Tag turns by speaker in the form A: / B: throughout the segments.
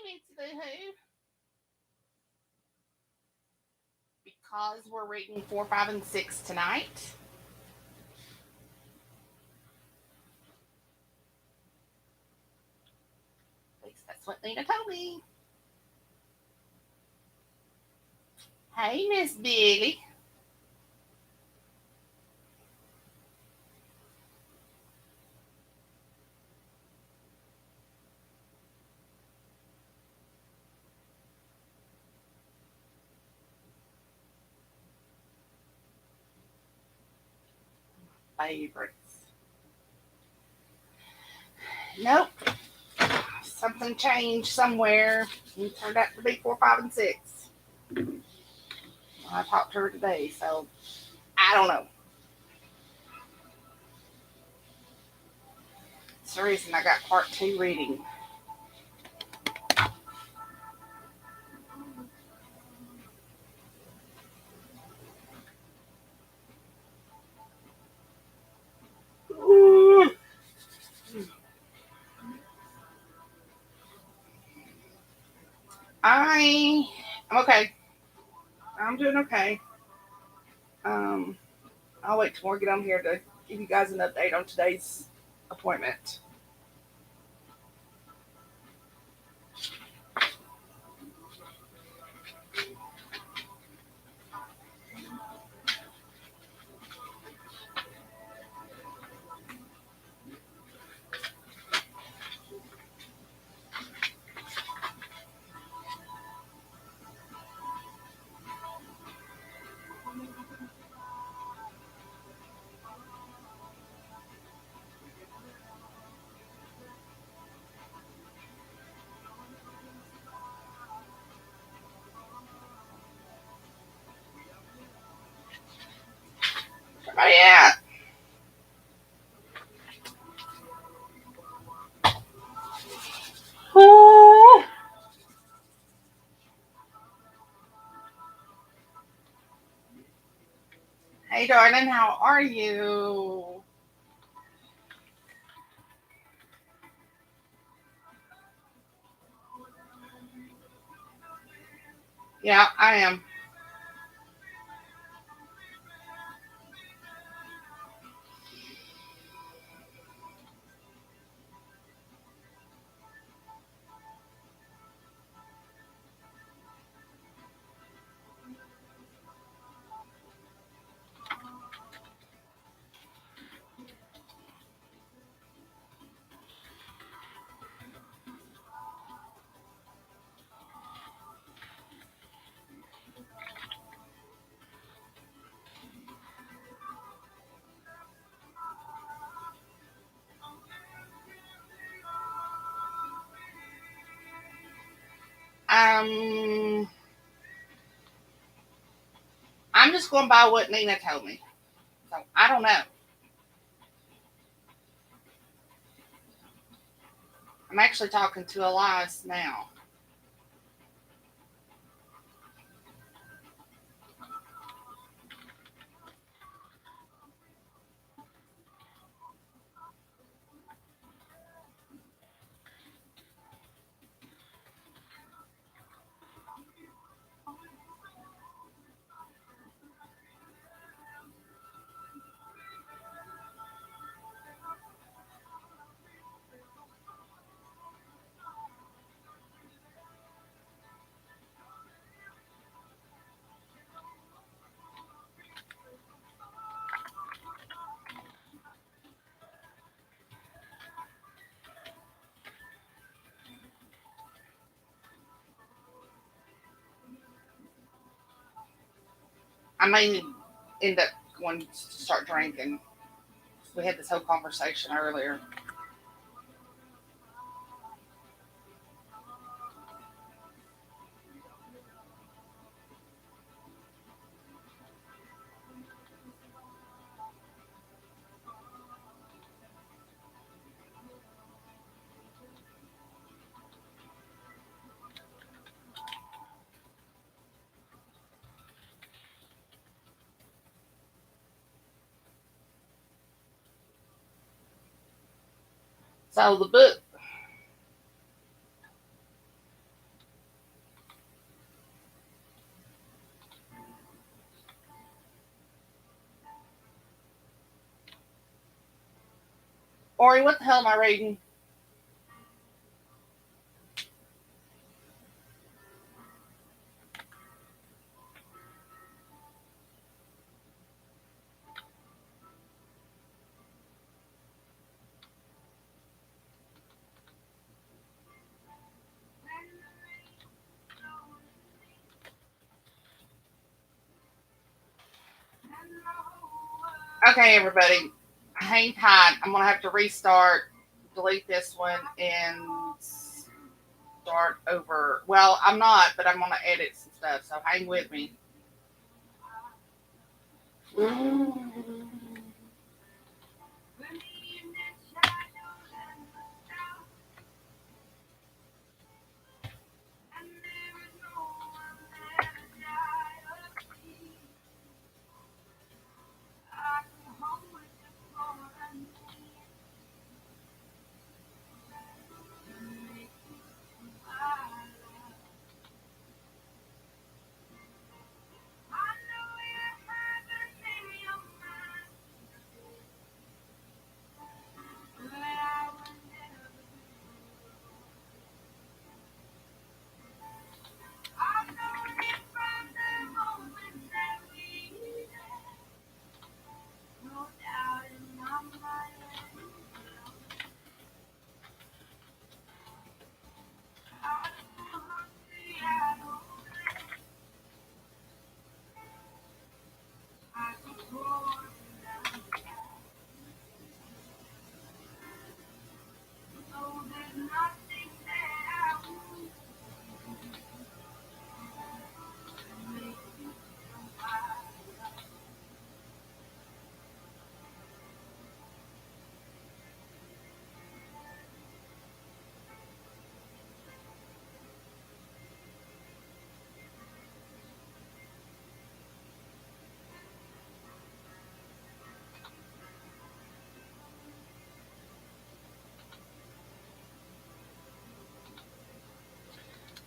A: Bitsy Boo Hoo. Because we're reading 4, 5, and 6 tonight. At least that's what Lena told me. Hey, Miss Billy. Favorites. Nope. Something changed somewhere and turned out to be 4, 5, and 6. I talked to her today, so I don't know. That's the reason I got part 2 reading. I'm okay. I'm doing okay. Um, I'll wait till more get on here to give you guys an update on today's appointment. Oh yeah. Ooh. Hey darling, how are you? Yeah, I am. Um, I'm just going by what Nina told me. So I don't know. I'm actually talking to Elias now. I may end up going to start drinking. We had this whole conversation earlier. So the book Ori, what the hell am I reading? Okay, everybody, hang tight. I'm gonna have to restart, delete this one, and start over. Well, I'm not, but I'm gonna edit some stuff. So hang with me.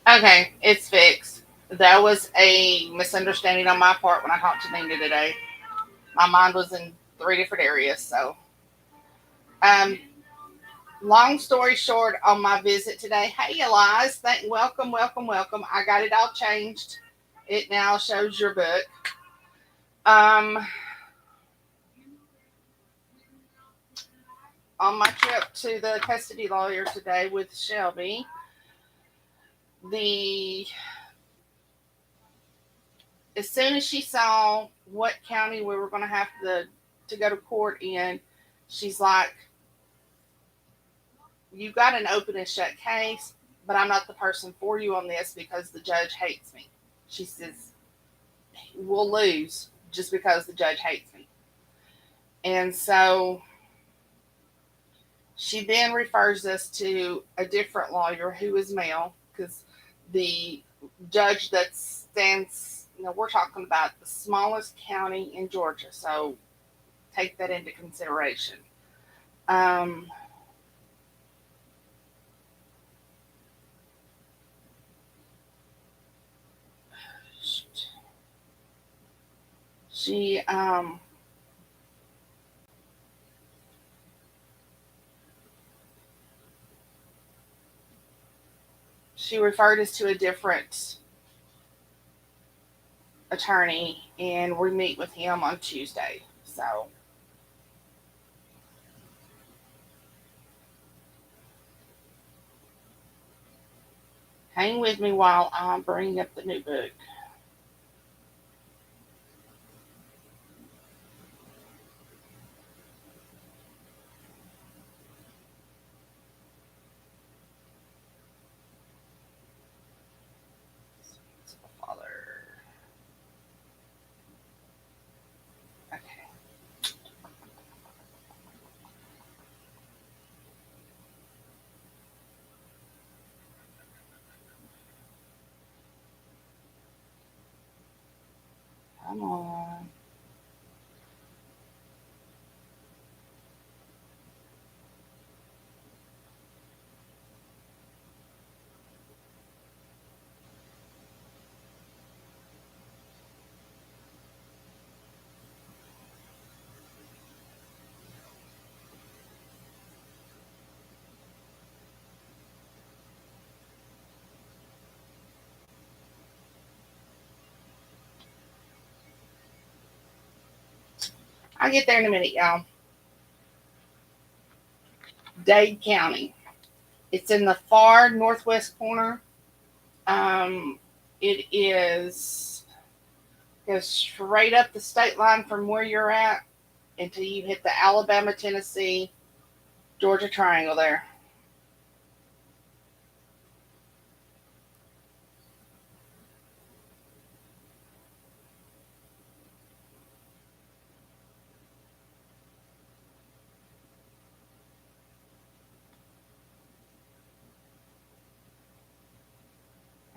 A: Okay, it's fixed. That was a misunderstanding on my part when I talked to Nina today. My mind was in three different areas. So, um, long story short, on my visit today, hey Elias, welcome, welcome, welcome. I got it all changed. It now shows your book. Um, on my trip to the custody lawyer today with Shelby, the as soon as she saw what county we were going to have to go to court in, she's like, "You got an open and shut case, but I'm not the person for you on this because the judge hates me." She says, "We'll lose just because the judge hates me." And so she then refers us to a different lawyer who is male because the judge that stands, we're talking about the smallest county in Georgia. So take that into consideration. Um, she she referred us to a different attorney, and we meet with him on Tuesday. So hang with me while I'm bringing up the new book. Father. Okay. Come on. I'll get there in a minute, y'all. Dade County. It's in the far northwest corner. Um, it is goes straight up the state line from where you're at until you hit the Alabama, Tennessee, Georgia triangle there.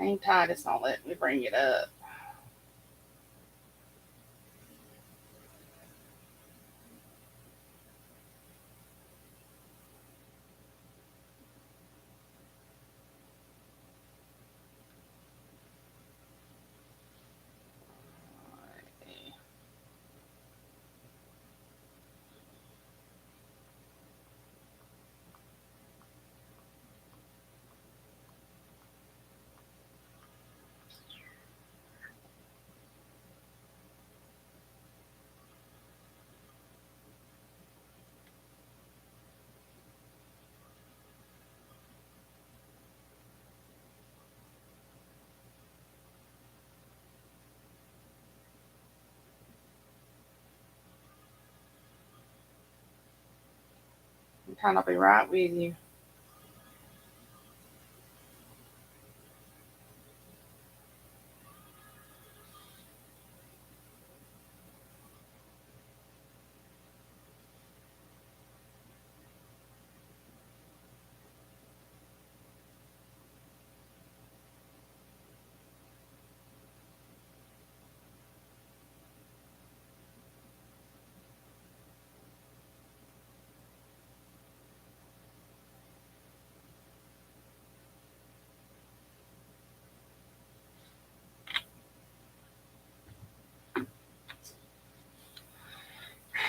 A: Hang tight, it's not letting me bring it up. I'm trying to be right with you.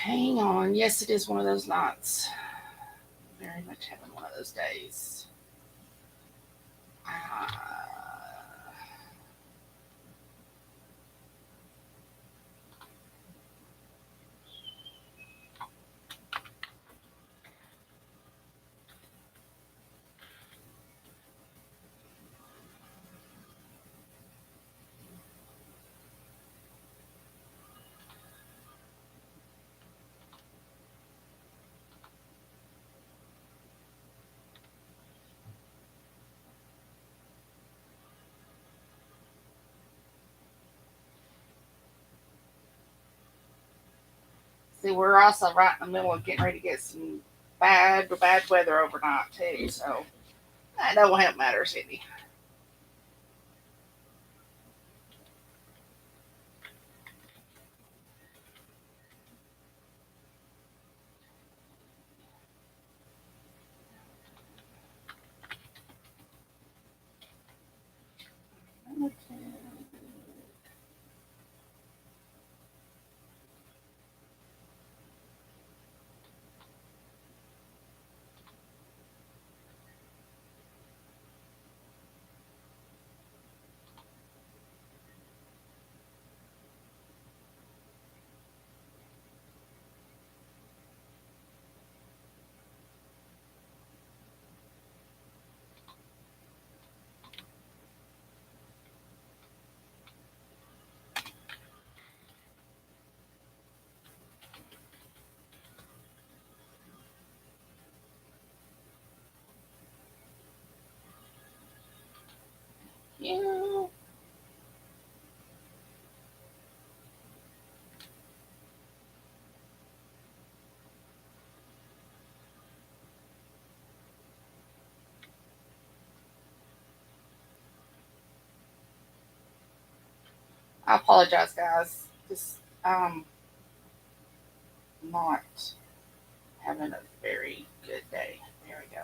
A: Hang on. Yes, it is one of those nights. Very much having one of those days. Uh, See, we're also right in the middle of getting ready to get some bad weather overnight too. So that don't help matters any. Yeah, I apologize, guys. Just not having a very good day. There we go.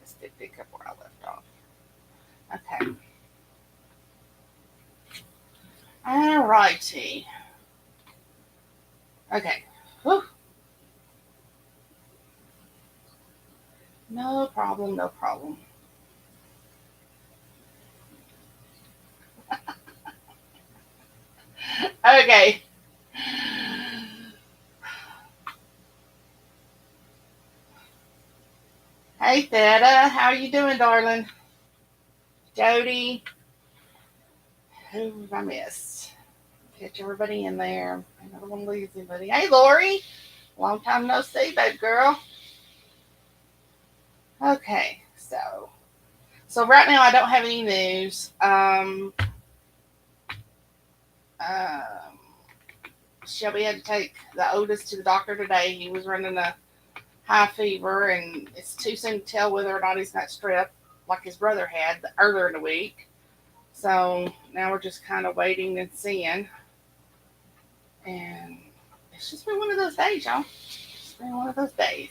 A: This did pick up where I left off. Okay. All righty. Okay. Whew. No problem, no problem. Okay. Hey, Theta. How you doing, darling? Jody. Who have I missed? Catch everybody in there. I don't want to lose anybody. Hey, Lori. Long time no see, babe girl. Okay, so right now I don't have any news. Um, Shelby had to take the oldest to the doctor today. He was running a high fever, and it's too soon to tell whether or not he's got strep like his brother had earlier in the week. So now we're just kind of waiting and seeing. And it's just been one of those days, y'all. It's been one of those days.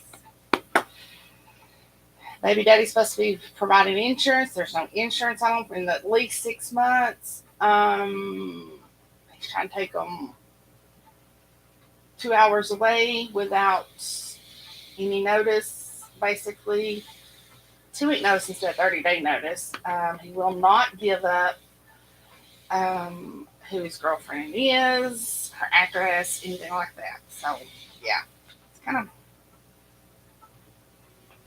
A: Baby daddy's supposed to be providing insurance. There's no insurance on him in at least 6 months. He's trying to take them 2 hours away without any notice, basically 2 week notice instead of 30-day notice. He will not give up who his girlfriend is, her address, anything like that. So, yeah, it's kind of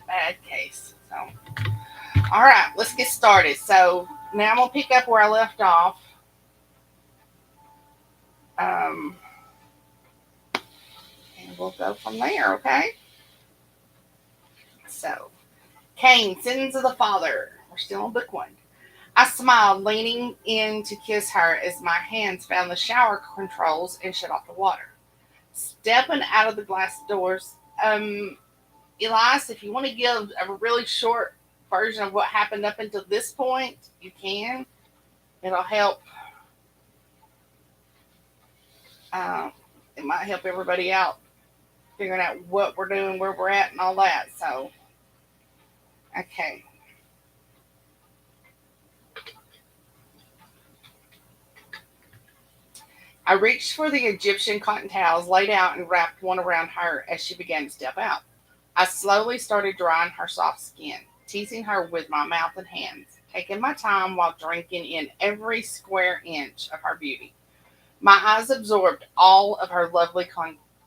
A: a bad case. So, all right, let's get started. So, now I'm going to pick up where I left off. Um, and we'll go from there, okay? So, Cain, sins of the father. We're still on book one. I smiled, leaning in to kiss her as my hands found the shower controls and shut off the water. Stepping out of the glass doors, Elias, if you want to give a really short version of what happened up until this point, you can. It'll help. Um, it might help everybody out figuring out what we're doing, where we're at, and all that. So, okay. I reached for the Egyptian cotton towels laid out and wrapped one around her as she began to step out. I slowly started drying her soft skin, teasing her with my mouth and hands, taking my time while drinking in every square inch of her beauty. My eyes absorbed all of her lovely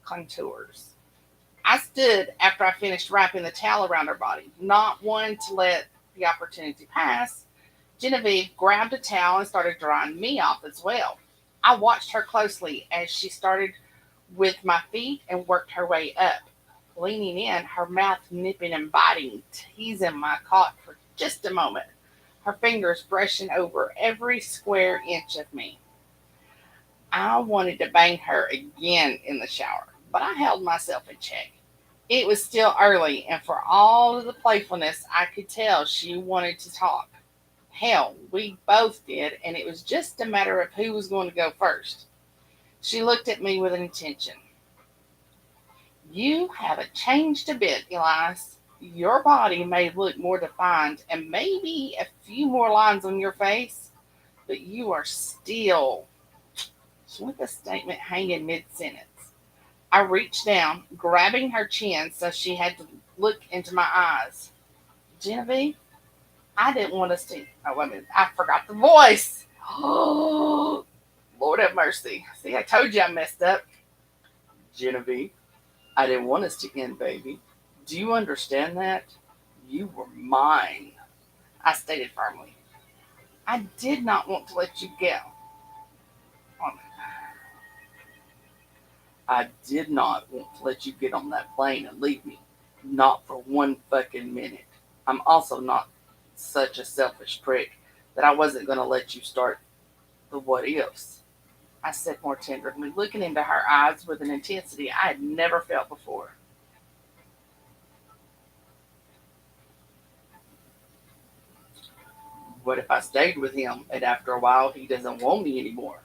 A: contours. I stood after I finished wrapping the towel around her body, not one to let the opportunity pass. Genevieve grabbed a towel and started drying me off as well. I watched her closely as she started with my feet and worked her way up, leaning in, her mouth nipping and biting, teasing my cock for just a moment, her fingers brushing over every square inch of me. I wanted to bang her again in the shower, but I held myself in check. It was still early, and for all of the playfulness, I could tell she wanted to talk. Hell, we both did, and it was just a matter of who was going to go first. She looked at me with an intention. You haven't changed a bit, Elias. Your body may look more defined and maybe a few more lines on your face, but you are still. She let the statement hang in mid sentence. I reached down, grabbing her chin so she had to look into my eyes. Genevieve, I didn't want us to. Oh, wait a minute. I forgot the voice. Oh, Lord have mercy. See, I told you I messed up. Genevieve, I didn't want us to end, baby. Do you understand that? You were mine, I stated firmly. I did not want to let you go. I did not want to let you get on that plane and leave me. Not for one fucking minute. I'm also not such a selfish prick that I wasn't going to let you start the what ifs. I said more tenderly, looking into her eyes with an intensity I had never felt before. What if I stayed with him and after a while he doesn't want me anymore?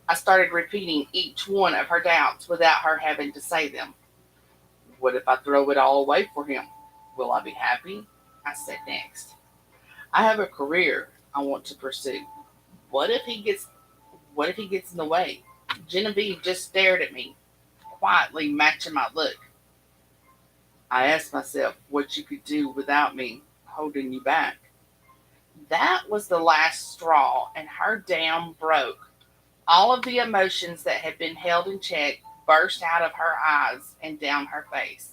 A: I started repeating each one of her doubts without her having to say them. What if I throw it all away for him? Will I be happy? I said next. I have a career I want to pursue. What if he gets what if he gets in the way? Genevieve just stared at me, quietly matching my look. I asked myself what you could do without me holding you back. That was the last straw, and her dam broke. All of the emotions that had been held in check burst out of her eyes and down her face.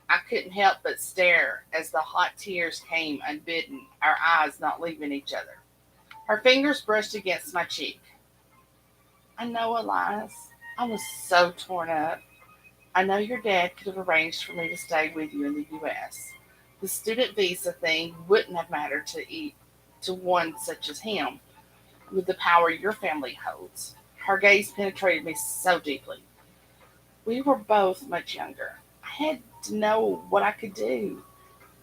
A: I couldn't help but stare as the hot tears came unbidden, our eyes not leaving each other. Her fingers brushed against my cheek. I know, Elias, I was so torn up. I know your dad could have arranged for me to stay with you in the U.S. The student visa thing wouldn't have mattered to one such as him, with the power your family holds. Her gaze penetrated me so deeply. We were both much younger. I had to know what I could do.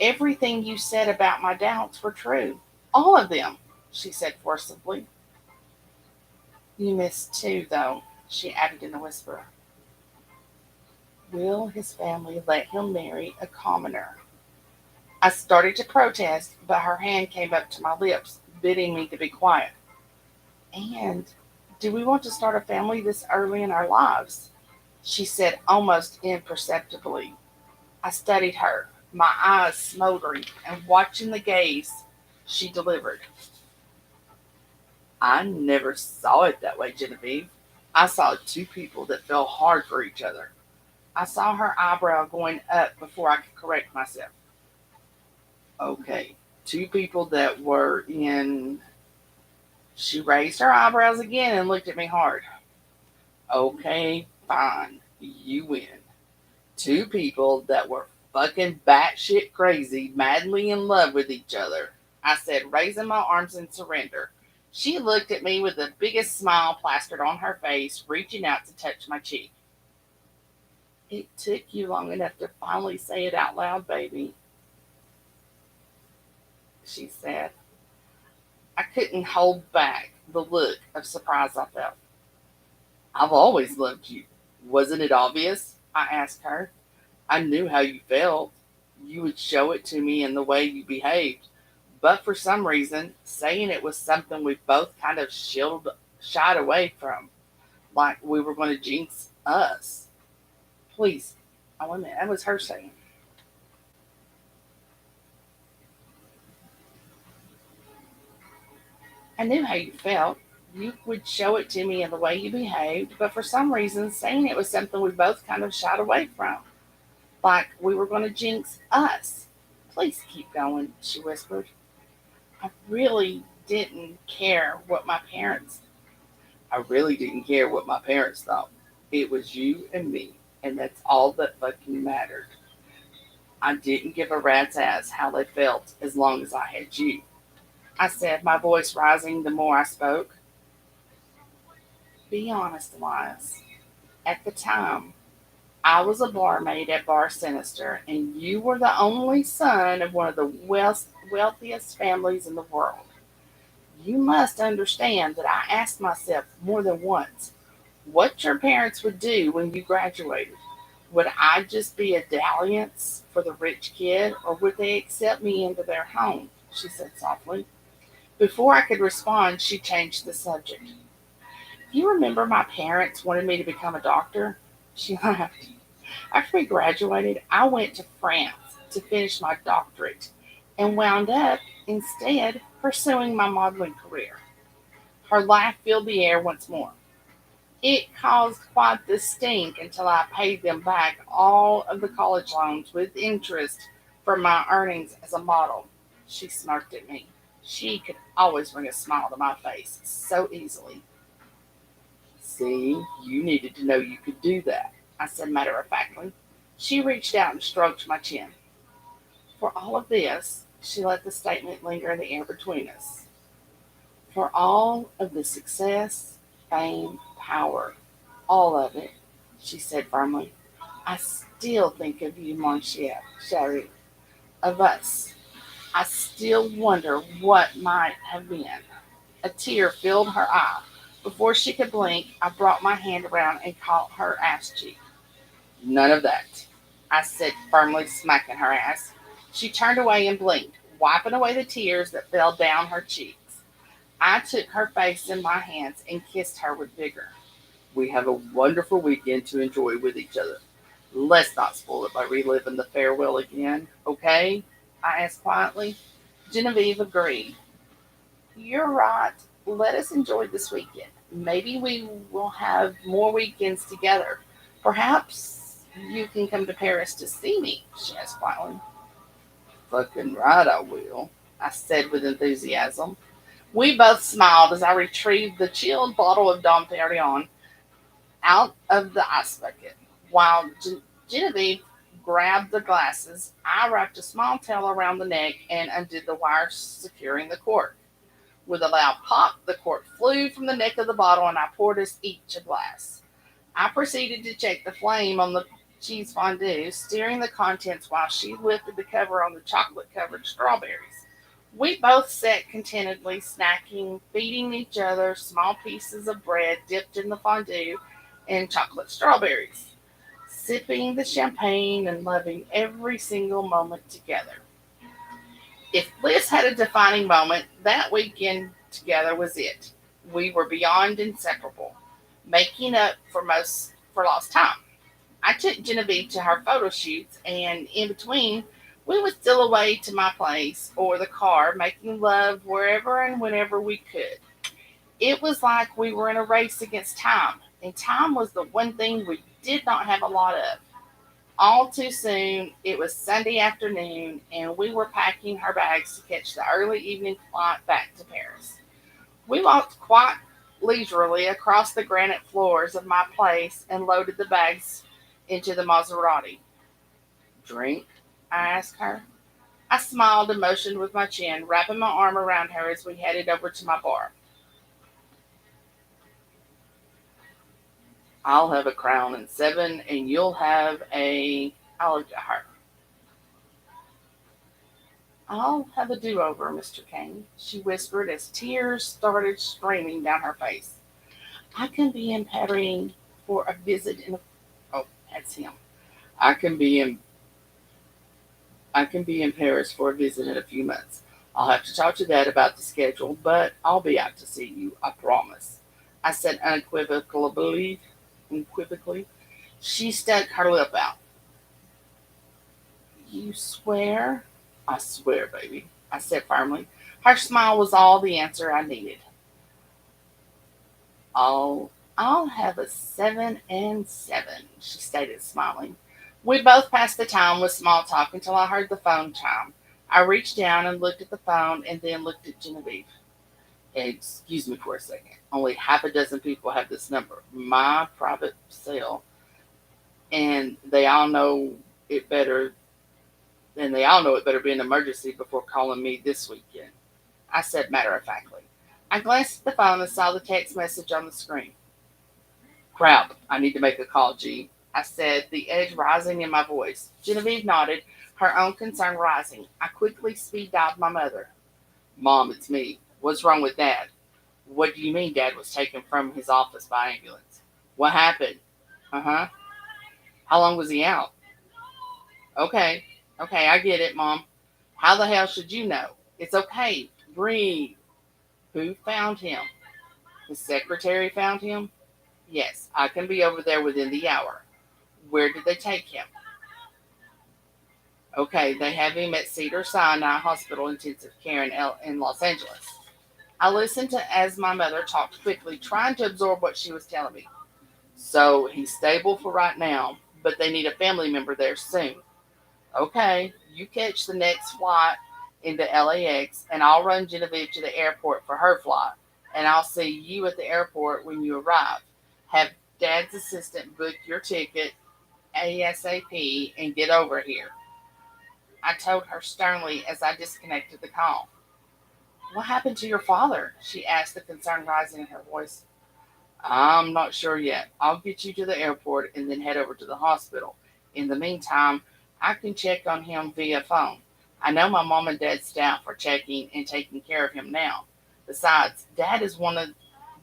A: Everything you said about my doubts were true. All of them, she said forcibly. You missed two, though, she added in a whisper. Will his family let him marry a commoner? I started to protest, but her hand came up to my lips, bidding me to be quiet. And do we want to start a family this early in our lives? She said almost imperceptibly. I studied her, my eyes smoldering and watching the gaze she delivered. I never saw it that way, Genevieve. I saw two people that fell hard for each other. I saw her eyebrow going up before I could correct myself. Okay, two people that were in. She raised her eyebrows again and looked at me hard. Okay, fine, you win. Two people that were fucking batshit crazy, madly in love with each other. I said, raising my arms in surrender. She looked at me with the biggest smile plastered on her face, reaching out to touch my cheek. It took you long enough to finally say it out loud, baby, she said. I couldn't hold back the look of surprise I felt. I've always loved you. Wasn't it obvious? I asked her. I knew how you felt. You would show it to me in the way you behaved. But for some reason, saying it was something we both kind of shied away from, like we were going to jinx us. Please, oh, wait a minute, that was her saying. I knew how you felt. You would show it to me in the way you behaved, but for some reason, saying it was something we both kind of shied away from, like we were going to jinx us. Please keep going, she whispered. I really didn't care what my parents I really didn't care what my parents thought. It was you and me, and that's all that fucking mattered. I didn't give a rat's ass how they felt as long as I had you. I said, my voice rising the more I spoke. Be honest, Elias. At the time, I was a barmaid at Bar Sinister, and you were the only son of one of the wealthiest families in the world. You must understand that I asked myself more than once what your parents would do when you graduated. Would I just be a dalliance for the rich kid, or would they accept me into their home? She said softly. Before I could respond, she changed the subject. You remember my parents wanted me to become a doctor? She laughed. After we graduated, I went to France to finish my doctorate and wound up, instead, pursuing my modeling career. Her laugh filled the air once more. It caused quite the stink until I paid them back all of the college loans with interest from my earnings as a model. She smirked at me. She could always bring a smile to my face so easily. See, you needed to know you could do that, I said matter of factly. She reached out and stroked my chin. For all of this, she let the statement linger in the air between us. For all of the success, fame, power, all of it, she said firmly, I still think of you, mon cher, chérie, of us. I still wonder what might have been. A tear filled her eye. Before she could blink, I brought my hand around and caught her ass cheek. None of that, I said firmly, smacking her ass. She turned away and blinked, wiping away the tears that fell down her cheeks. I took her face in my hands and kissed her with vigor. We have a wonderful weekend to enjoy with each other. Let's not spoil it by reliving the farewell again, okay? I asked quietly. Genevieve agreed. You're right. Let us enjoy this weekend. Maybe we will have more weekends together. Perhaps you can come to Paris to see me, she asked quietly. Fucking right, I will, I said with enthusiasm. We both smiled as I retrieved the chilled bottle of Dom Perignon out of the ice bucket. While Genevieve grabbed the glasses, I wrapped a small towel around the neck and undid the wire securing the cork. With a loud pop, the cork flew from the neck of the bottle and I poured us each a glass. I proceeded to check the flame on the cheese fondue, stirring the contents while she lifted the cover on the chocolate covered strawberries. We both sat contentedly, snacking, feeding each other small pieces of bread dipped in the fondue and chocolate strawberries, sipping the champagne and loving every single moment together. If Liz had a defining moment, that weekend together was it. We were beyond inseparable, making up for lost time. I took Genevieve to her photo shoots, and in between, we would steal away to my place or the car, making love wherever and whenever we could. It was like we were in a race against time, and time was the one thing we did not have a lot of. All too soon, it was Sunday afternoon, and we were packing her bags to catch the early evening flight back to Paris. We walked quite leisurely across the granite floors of my place and loaded the bags into the Maserati. Drink? I asked her. I smiled and motioned with my chin, wrapping my arm around her as we headed over to my bar. I'll have a crown and seven, and you'll have a. I looked at her. I'll have a do over, Mr. Cain, she whispered as tears started streaming down her face. I can be in Paris for a visit in a. Oh, that's him. I can be in I can be in Paris for a visit in a few months. I'll have to talk to Dad about the schedule, but I'll be out to see you, I promise. I said unequivocally. She stuck her lip out. You swear? I swear, baby, I said firmly. Her smile was all the answer I needed. I'll have a 7 and 7, she stated, smiling. We both passed the time with small talk until I heard the phone chime. I reached down and looked at the phone and then looked at Genevieve. Excuse me for a second. Only half a dozen people have this number. My private cell. And they all know it better and they all know it better be an emergency before calling me this weekend. I said matter of factly. I glanced at the phone and saw the text message on the screen. Crap, I need to make a call, G. I said, the edge rising in my voice. Genevieve nodded, her own concern rising. I quickly speed dialed my mother. Mom, it's me. What's wrong with Dad? What do you mean Dad was taken from his office by ambulance? What happened? Uh-huh. How long was he out? Okay. Okay, I get it, Mom. How the hell should you know? It's okay. Breathe. Who found him? His secretary found him? Yes, I can be over there within the hour. Where did they take him? Okay, they have him at Cedar Sinai Hospital Intensive Care in Los Angeles. I listened to as my mother talked quickly, trying to absorb what she was telling me. So he's stable for right now, but they need a family member there soon. Okay, you catch the next flight into LAX, and I'll run Genevieve to the airport for her flight, and I'll see you at the airport when you arrive. Have Dad's assistant book your ticket ASAP and get over here. I told her sternly as I disconnected the call. What happened to your father? She asked, the concern rising in her voice. I'm not sure yet. I'll get you to the airport and then head over to the hospital. In the meantime, I can check on him via phone. I know my mom and dad's staff are checking and taking care of him now. Besides, Dad is one of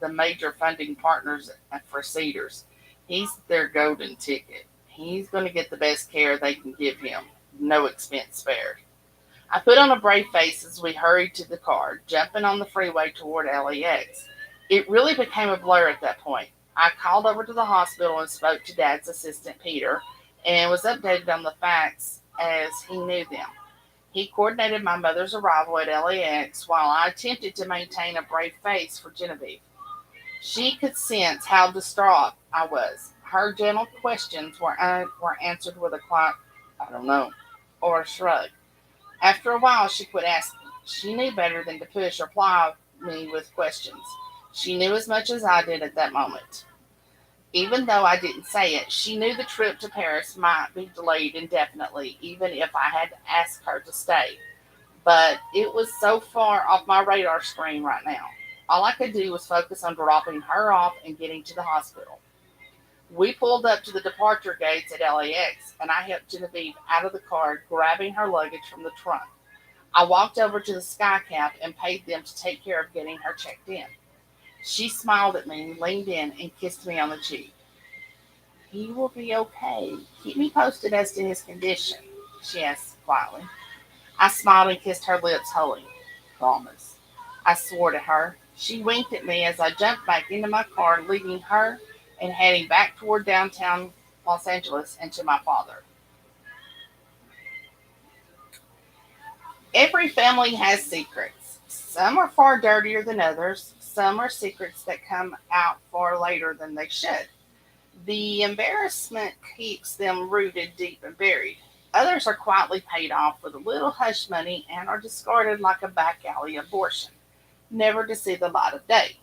A: the major funding partners for Cedars. He's their golden ticket. He's going to get the best care they can give him. No expense spared. I put on a brave face as we hurried to the car, jumping on the freeway toward LAX. It really became a blur at that point. I called over to the hospital and spoke to Dad's assistant, Peter, and was updated on the facts as he knew them. He coordinated my mother's arrival at LAX while I attempted to maintain a brave face for Genevieve. She could sense how distraught I was. Her gentle questions were answered with a quiet, I don't know, or a shrug. After a while, she quit asking. She knew better than to push or ply me with questions. She knew as much as I did at that moment. Even though I didn't say it, she knew the trip to Paris might be delayed indefinitely, even if I had to ask her to stay. But it was so far off my radar screen right now. All I could do was focus on dropping her off and getting to the hospital. We pulled up to the departure gates at LAX, and I helped Genevieve out of the car, grabbing her luggage from the trunk. I walked over to the skycap and paid them to take care of getting her checked in. She smiled at me, leaned in, and kissed me on the cheek. He will be okay. Keep me posted as to his condition, she asked quietly. I smiled and kissed her lips, holding. Promise. I swore to her. She winked at me as I jumped back into my car, leaving her and heading back toward downtown Los Angeles and to my father. Every family has secrets. Some are far dirtier than others. Some are secrets that come out far later than they should. The embarrassment keeps them rooted deep and buried. Others are quietly paid off with a little hush money and are discarded like a back alley abortion, never to see the light of day.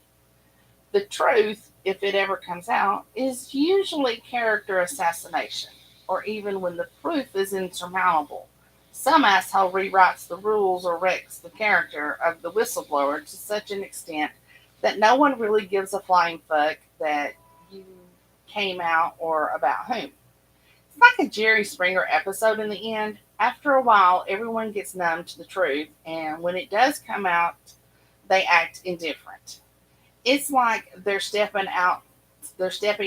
A: The truth, if it ever comes out, is usually character assassination, or even when the proof is insurmountable. Some asshole rewrites the rules or wrecks the character of the whistleblower to such an extent that no one really gives a flying fuck that you came out or about whom. It's like a Jerry Springer episode in the end. After a while, everyone gets numb to the truth, and when it does come out, they act indifferent. It's like they're stepping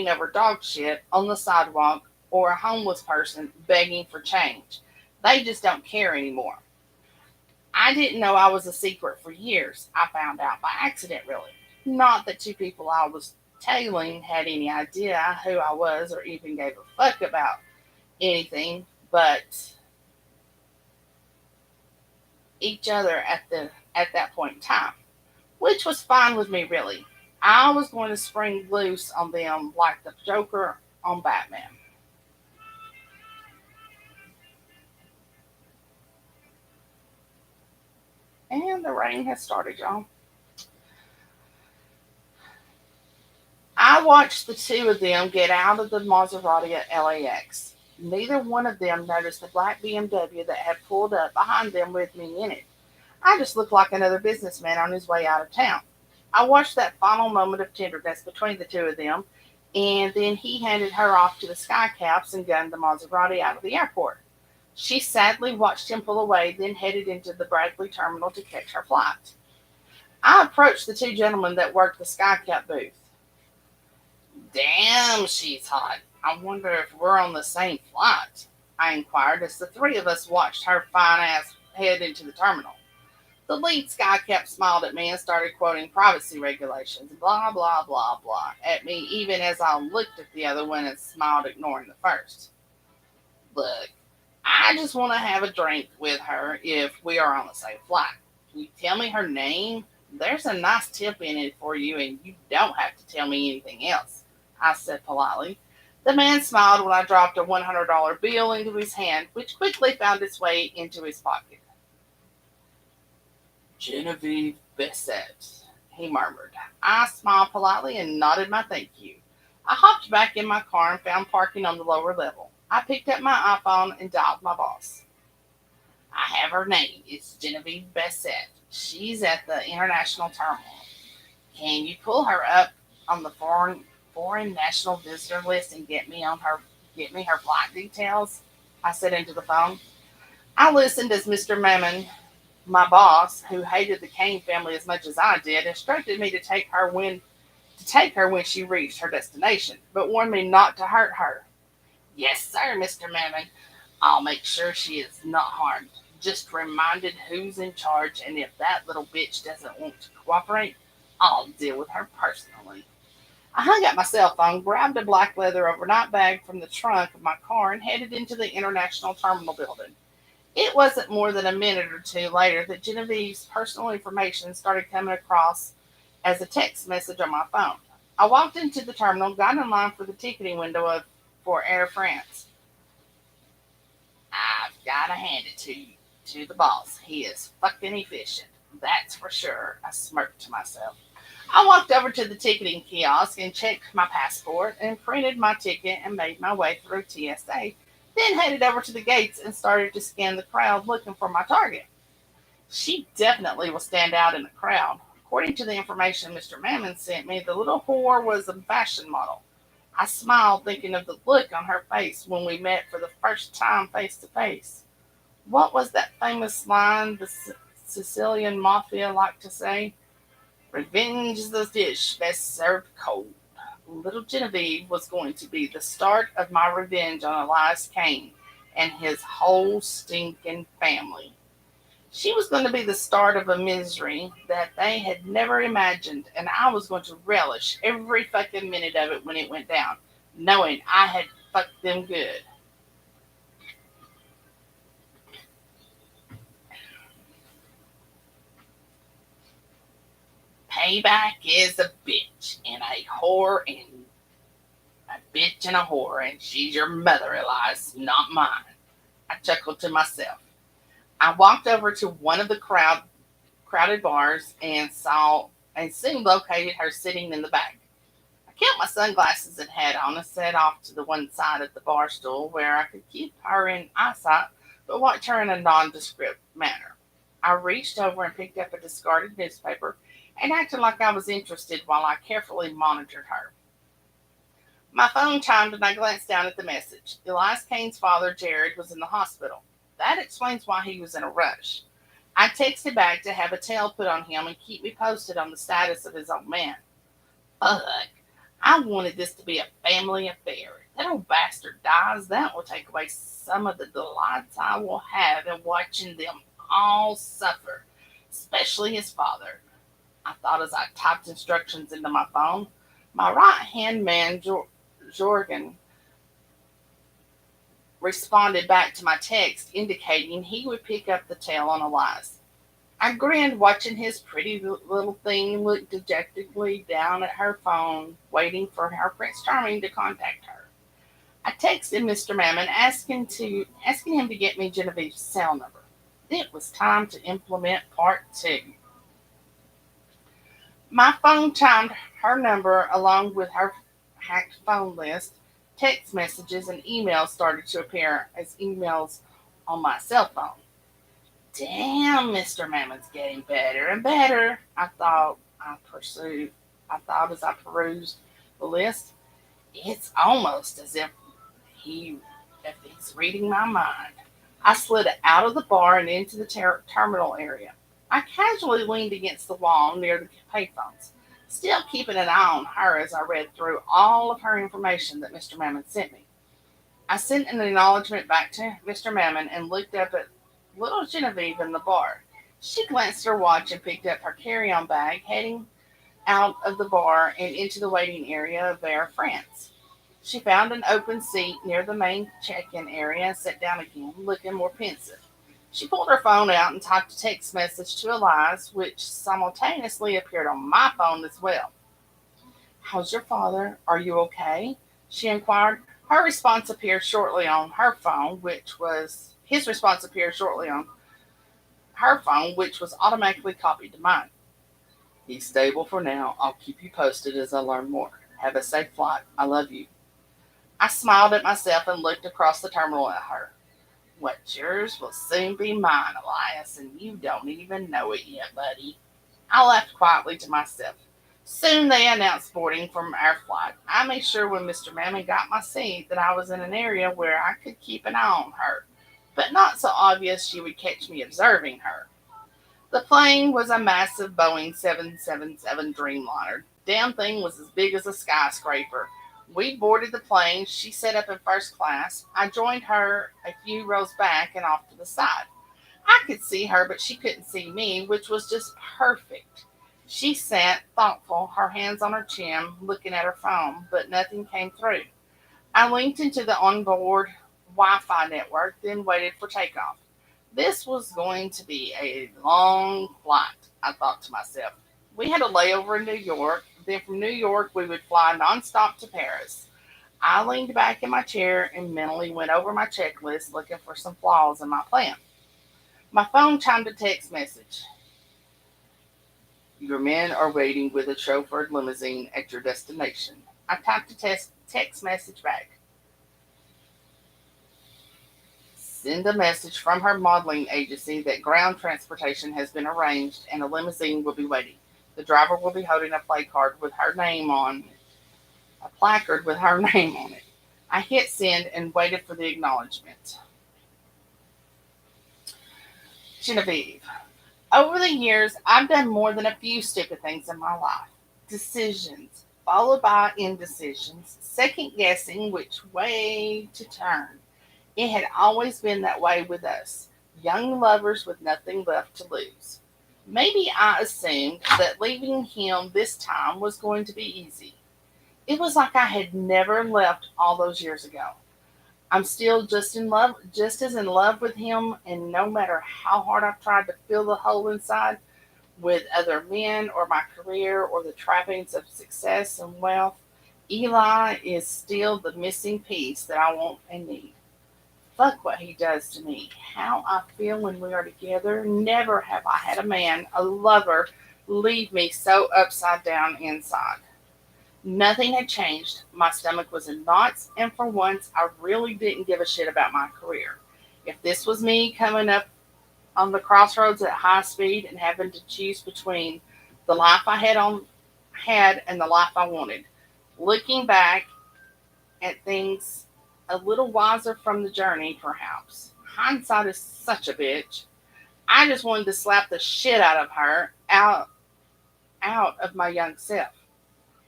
A: over dog shit on the sidewalk or a homeless person begging for change. They just don't care anymore. I didn't know I was a secret for years. I found out by accident, really. Not that two people I was tailing had any idea who I was or even gave a fuck about anything but each other at that point in time, which was fine with me, really. I was going to spring loose on them like the Joker on Batman. And the rain has started, y'all. I watched the two of them get out of the Maserati at LAX. Neither one of them noticed the black BMW that had pulled up behind them with me in it. I just looked like another businessman on his way out of town. I watched that final moment of tenderness between the two of them, and then he handed her off to the skycaps and gunned the Maserati out of the airport. She sadly watched him pull away, then headed into the Bradley terminal to catch her flight. I approached the two gentlemen that worked the skycap booth. Damn, she's hot. I wonder if we're on the same flight, I inquired as the three of us watched her fine ass head into the terminal. The lead skycap smiled at me and started quoting privacy regulations, blah, blah, blah, blah, at me, even as I looked at the other one and smiled, ignoring the first. Look, I just want to have a drink with her if we are on the same flight. Can you tell me her name? There's a nice tip in it for you, and you don't have to tell me anything else, I said politely. The man smiled when I dropped a $100 bill into his hand, which quickly found its way into his pocket. Genevieve Bissett, he murmured. I smiled politely and nodded my thank you. I hopped back in my car and found parking on the lower level. I picked up my iPhone and dialed my boss. I have her name. It's Genevieve Bissett. She's at the international terminal. Can you pull her up on the foreign national visitor list and get me her flight details? I said into the phone. I listened as Mr. Mammon, my boss, who hated the Cain family as much as I did, instructed me to take her when she reached her destination, but warned me not to hurt her. Yes, sir, Mr. Mammon. I'll make sure she is not harmed. Just reminded who's in charge, and if that little bitch doesn't want to cooperate, I'll deal with her personally. I hung up my cell phone, grabbed a black leather overnight bag from the trunk of my car, and headed into the International Terminal building. It wasn't more than a minute or two later that Genevieve's personal information started coming across as a text message on my phone. I walked into the terminal, got in line for the ticketing window for Air France. I've got to hand it to the boss. He is fucking efficient. That's for sure. I smirked to myself. I walked over to the ticketing kiosk and checked my passport and printed my ticket and made my way through TSA. Then headed over to the gates and started to scan the crowd looking for my target. She definitely will stand out in the crowd. According to the information Mr. Mammon sent me, the little whore was a fashion model. I smiled, thinking of the look on her face when we met for the first time face to face. What was that famous line the Sicilian mafia liked to say? Revenge is the dish best served cold. Little Genevieve was going to be the start of my revenge on Elias Cain and his whole stinking family. She was going to be the start of a misery that they had never imagined, and I was going to relish every fucking minute of it when it went down, knowing I had fucked them good. Payback is a bitch and a whore and a bitch and a whore, and she's your mother, Elias, not mine. I chuckled to myself. I walked over to one of the crowded bars and soon located her sitting in the back. I kept my sunglasses and hat on and sat off to the one side of the bar stool where I could keep her in eyesight but watch her in a nondescript manner. I reached over and picked up a discarded newspaper and acted like I was interested while I carefully monitored her. My phone chimed and I glanced down at the message. Elias Kane's father, Jared, was in the hospital. That explains why he was in a rush. I texted back to have a tail put on him and keep me posted on the status of his old man. Fuck. I wanted this to be a family affair. If that old bastard dies, that will take away some of the delights I will have in watching them all suffer, especially his father. I thought as I typed instructions into my phone. My right hand man, Jorgen, responded back to my text indicating he would pick up the tail on Elias. I grinned watching his pretty little thing look dejectedly down at her phone, waiting for her Prince Charming to contact her. I texted Mr. Mammon asking him to get me Genevieve's cell number. It was time to implement part two. My phone chimed her number along with her hacked phone list. Text messages and emails started to appear as emails on my cell phone. Damn, Mr. Mammon's getting better and better, I thought as I perused the list. It's almost as if he's reading my mind. I slid out of the bar and into the terminal area. I casually leaned against the wall near the payphones, still keeping an eye on her as I read through all of her information that Mr. Mammon sent me. I sent an acknowledgement back to Mr. Mammon and looked up at little Genevieve in the bar. She glanced at her watch and picked up her carry-on bag, heading out of the bar and into the waiting area of Air France. She found an open seat near the main check-in area and sat down again, looking more pensive. She pulled her phone out and typed a text message to Elias, which simultaneously appeared on my phone as well. How's your father? Are you okay? She inquired. His response appeared shortly on her phone, which was automatically copied to mine. He's stable for now. I'll keep you posted as I learn more. Have a safe flight. I love you. I smiled at myself and looked across the terminal at her. What's yours will soon be mine, Elias, and you don't even know it yet, buddy. I laughed quietly to myself. Soon they announced boarding from our flight. I made sure when Mr. Mammon got my seat that I was in an area where I could keep an eye on her, but not so obvious she would catch me observing her. The plane was a massive Boeing 777 Dreamliner. Damn thing was as big as a skyscraper. We boarded the plane. She sat up in first class. I joined her a few rows back and off to the side. I could see her, but she couldn't see me, which was just perfect. She sat thoughtful, her hands on her chin, looking at her phone, but nothing came through. I linked into the onboard Wi Fi network, then waited for takeoff. This was going to be a long flight, I thought to myself. We had a layover in New York, then from New York we would fly nonstop to Paris. I leaned back in my chair and mentally went over my checklist looking for some flaws in my plan. My phone chimed a text message. Your men are waiting with a chauffeured limousine at your destination. I typed a text message back. Send a message from her modeling agency that ground transportation has been arranged and a limousine will be waiting. The driver will be holding a play card with her name on a placard with her name on it. I hit send and waited for the acknowledgement. Genevieve. Over the years, I've done more than a few stupid things in my life. Decisions, followed by indecisions, second guessing which way to turn. It had always been that way with us, young lovers with nothing left to lose. Maybe I assumed that leaving him this time was going to be easy. It was like I had never left all those years ago. I'm still just as in love with him, and no matter how hard I've tried to fill the hole inside with other men or my career or the trappings of success and wealth, Eli is still the missing piece that I want and need. Fuck what he does to me. How I feel when we are together. Never have I had a man, a lover, leave me so upside down inside. Nothing had changed. My stomach was in knots, and for once, I really didn't give a shit about my career. If this was me coming up on the crossroads at high speed and having to choose between the life I had and the life I wanted, looking back at things a little wiser from the journey, perhaps. Hindsight is such a bitch. I just wanted to slap the shit out of her, out of my young self.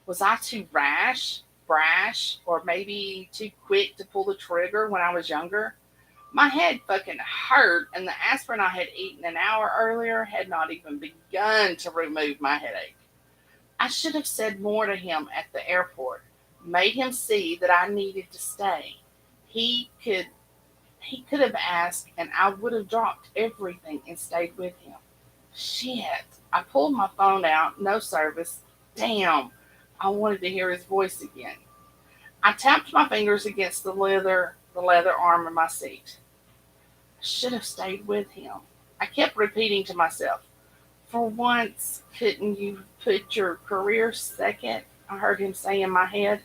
A: Was I too rash, brash, or maybe too quick to pull the trigger when I was younger? My head fucking hurt, and the aspirin I had eaten an hour earlier had not even begun to remove my headache. I should have said more to him at the airport, made him see that I needed to stay. He could he could have asked, and I would have dropped everything and stayed with him. Shit. I pulled my phone out, no service. Damn. I wanted to hear his voice again. I tapped my fingers against the leather arm of my seat. I should have stayed with him. I kept repeating to myself, for once, couldn't you put your career second? I heard him say in my head.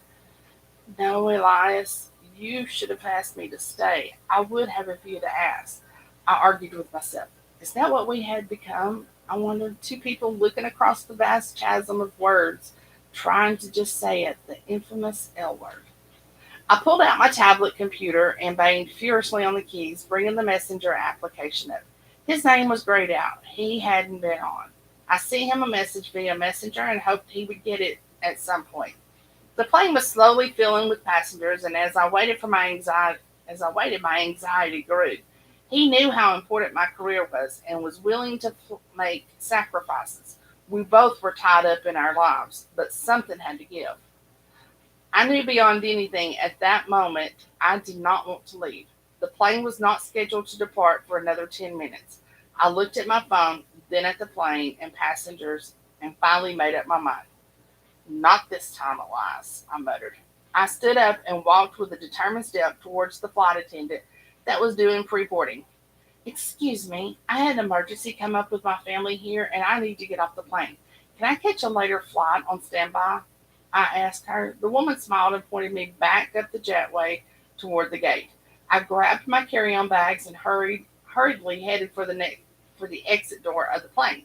A: No, Elias, you should have asked me to stay. I would have if you'd asked. I argued with myself. Is that what we had become? I wondered, two people looking across the vast chasm of words, trying to just say it, the infamous L word. I pulled out my tablet computer and banged furiously on the keys, bringing the messenger application up. His name was grayed out. He hadn't been on. I sent him a message via messenger and hoped he would get it at some point. The plane was slowly filling with passengers, and as I waited, my anxiety grew. He knew how important my career was and was willing to make sacrifices. We both were tied up in our lives, but something had to give. I knew beyond anything at that moment I did not want to leave. The plane was not scheduled to depart for another 10 minutes. I looked at my phone, then at the plane and passengers, and finally made up my mind. Not this time, Elias, I muttered. I stood up and walked with a determined step towards the flight attendant that was doing pre-boarding. Excuse me, I had an emergency come up with my family here and I need to get off the plane. Can I catch a later flight on standby? I asked her. The woman smiled and pointed me back up the jetway toward the gate. I grabbed my carry-on bags and hurriedly headed for the exit door of the plane.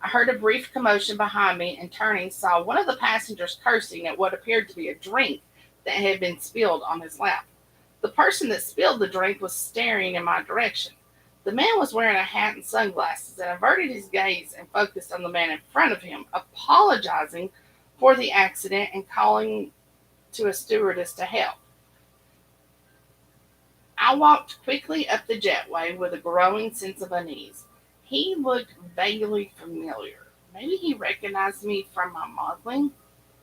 A: I heard a brief commotion behind me and turning saw one of the passengers cursing at what appeared to be a drink that had been spilled on his lap. The person that spilled the drink was staring in my direction. The man was wearing a hat and sunglasses and averted his gaze and focused on the man in front of him, apologizing for the accident and calling to a stewardess to help. I walked quickly up the jetway with a growing sense of unease. He looked vaguely familiar. Maybe he recognized me from my modeling.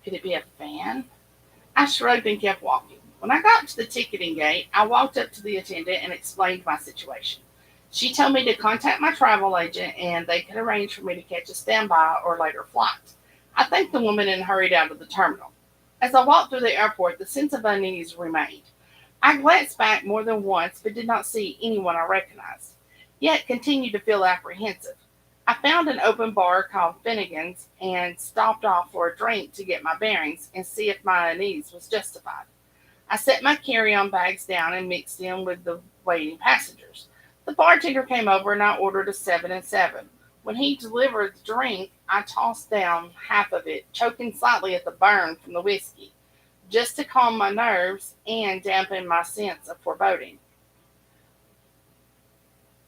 A: Could it be a fan? I shrugged and kept walking. When I got to the ticketing gate, I walked up to the attendant and explained my situation. She told me to contact my travel agent and they could arrange for me to catch a standby or later flight. I thanked the woman and hurried out of the terminal. As I walked through the airport, the sense of unease remained. I glanced back more than once but did not see anyone I recognized, yet continued to feel apprehensive. I found an open bar called Finnegan's and stopped off for a drink to get my bearings and see if my unease was justified. I set my carry on bags down and mixed in with the waiting passengers. The bartender came over and I ordered a 7 and 7. When he delivered the drink, I tossed down half of it, choking slightly at the burn from the whiskey, just to calm my nerves and dampen my sense of foreboding.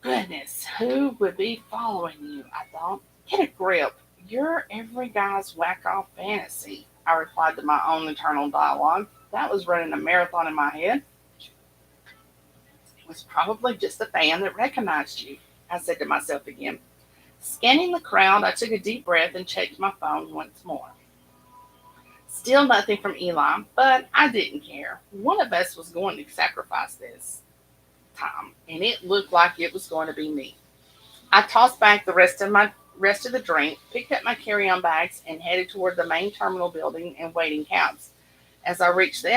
A: Goodness, who would be following you? I thought. Get a grip. You're every guy's whack off fantasy, I replied to my own internal dialogue. That was running a marathon in my head. It was probably just a fan that recognized you, I said to myself again. Scanning the crowd, I took a deep breath and checked my phone once more. Still nothing from Eli, but I didn't care. One of us was going to sacrifice this time, and it looked like it was going to be me. I tossed back the rest of the drink, picked up my carry-on bags, and headed toward the main terminal building and waiting cabs. As I reached the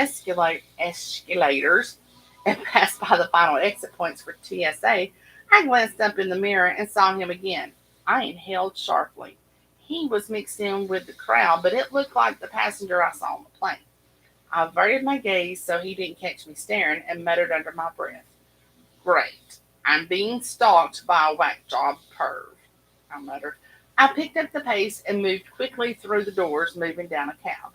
A: escalators and passed by the final exit points for TSA, I glanced up in the mirror and saw him again. I inhaled sharply. He was mixed in with the crowd, but it looked like the passenger I saw on the plane. I averted my gaze so he didn't catch me staring and muttered under my breath. Great. I'm being stalked by a whack job perv, I muttered. I picked up the pace and moved quickly through the doors, waiting down a cab.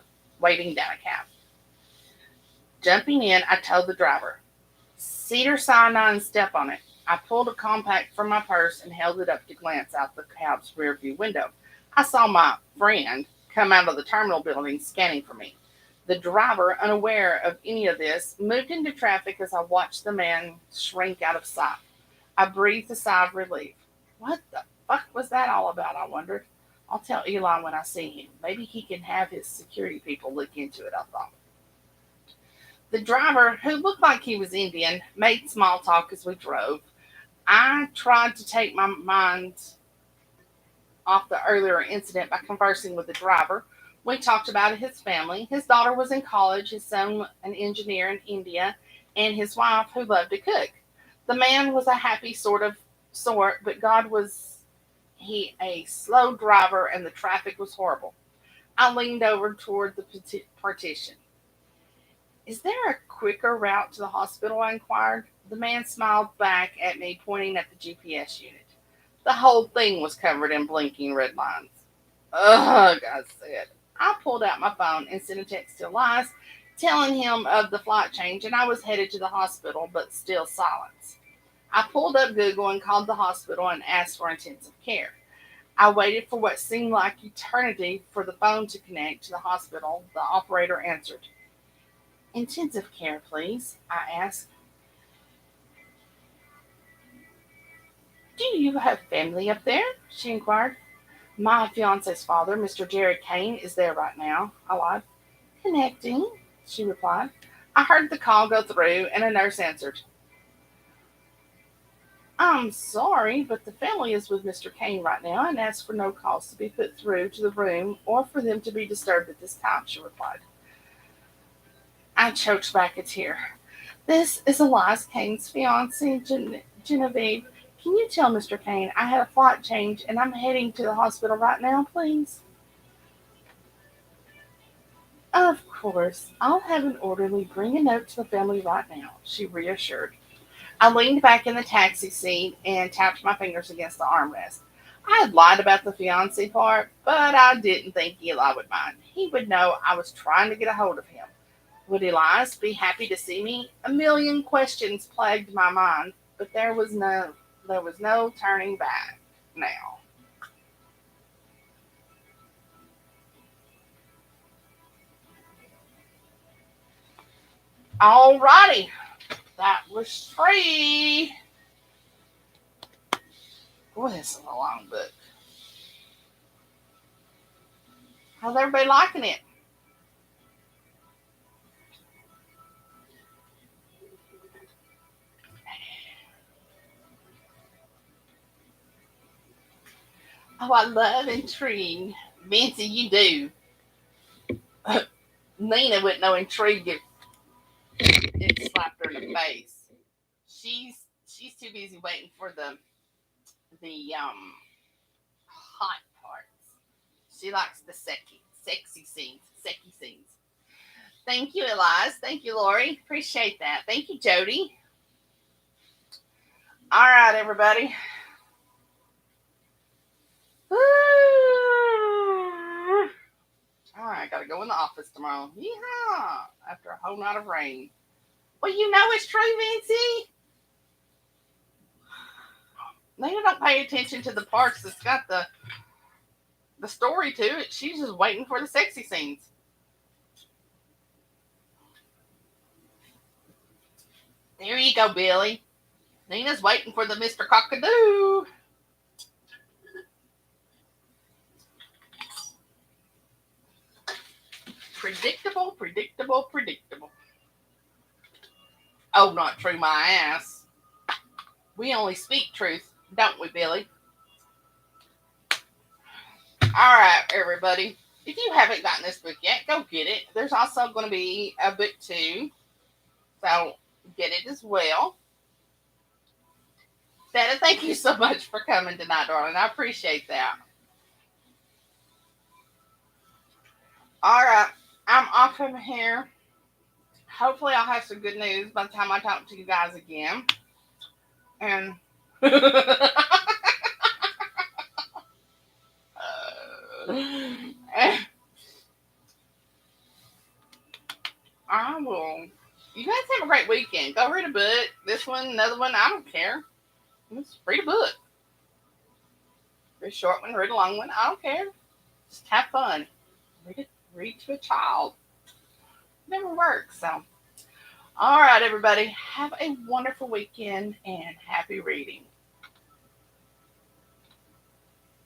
A: Jumping in, I told the driver, Cedar Sinai and step on it. I pulled a compact from my purse and held it up to glance out the cab's rearview window. I saw my friend come out of the terminal building scanning for me. The driver, unaware of any of this, moved into traffic as I watched the man shrink out of sight. I breathed a sigh of relief. What the fuck was that all about, I wondered. I'll tell Eli when I see him. Maybe he can have his security people look into it, I thought. The driver, who looked like he was Indian, made small talk as we drove. I tried to take my mind off the earlier incident by conversing with the driver. We talked about his family. His daughter was in college, his son an engineer in India, and his wife who loved to cook. The man was a happy sort, but God was he a slow driver and the traffic was horrible. I leaned over toward the partition. Is there a quicker route to the hospital? I inquired. The man smiled back at me, pointing at the GPS unit. The whole thing was covered in blinking red lines. Ugh, I said. I pulled out my phone and sent a text to Elias, telling him of the flight change, and I was headed to the hospital, but still silence. I pulled up Google and called the hospital and asked for intensive care. I waited for what seemed like eternity for the phone to connect to the hospital. The operator answered. Intensive care, please, I asked. Do you have family up there? She inquired. My fiance's father, Mr. Jerry Cain, is there right now, I lied. Connecting, she replied. I heard the call go through and a nurse answered. I'm sorry, but the family is with Mr. Cain right now and asked for no calls to be put through to the room or for them to be disturbed at this time, she replied. I choked back a tear. This is Elias Cain's fiancée, Genevieve. Can you tell Mr. Cain I had a flight change and I'm heading to the hospital right now, please? Of course. I'll have an orderly bring a note to the family right now, she reassured. I leaned back in the taxi seat and tapped my fingers against the armrest. I had lied about the fiancé part, but I didn't think Eli would mind. He would know I was trying to get a hold of him. Would Elias be happy to see me? A million questions plagued my mind, but there was no turning back now. Alrighty, that was free. Boy, this is a long book. How's everybody liking it? Oh, I love intrigue. Vincy, you do. Nina wouldn't know intrigue if it slapped her in the face. She's too busy waiting for the hot parts. She likes the sexy scenes, sexy scenes. Thank you, Elias. Thank you, Lori. Appreciate that. Thank you, Jody. All right, everybody. All right, gotta go in the office tomorrow. Yeah, after a whole night of rain. Well, you know it's true, Vincy. Nina don't pay attention to the parts that's got the story to it. She's just waiting for the sexy scenes. There you go, Billy. Nina's waiting for the Mr. Cockadoo. Predictable, predictable, predictable. Oh, not true, my ass. We only speak truth, don't we, Billy? All right, everybody. If you haven't gotten this book yet, go get it. There's also going to be a book too, so get it as well. Dada, thank you so much for coming tonight, darling. I appreciate that. All right, I'm off from here. Hopefully, I'll have some good news by the time I talk to you guys again. And I will. You guys have a great weekend. Go read a book. This one, another one. I don't care. Just read a book. Read a short one. Read a long one. I don't care. Just have fun. Read it. Read to a child. Never works. So, all right, everybody. Have a wonderful weekend and happy reading.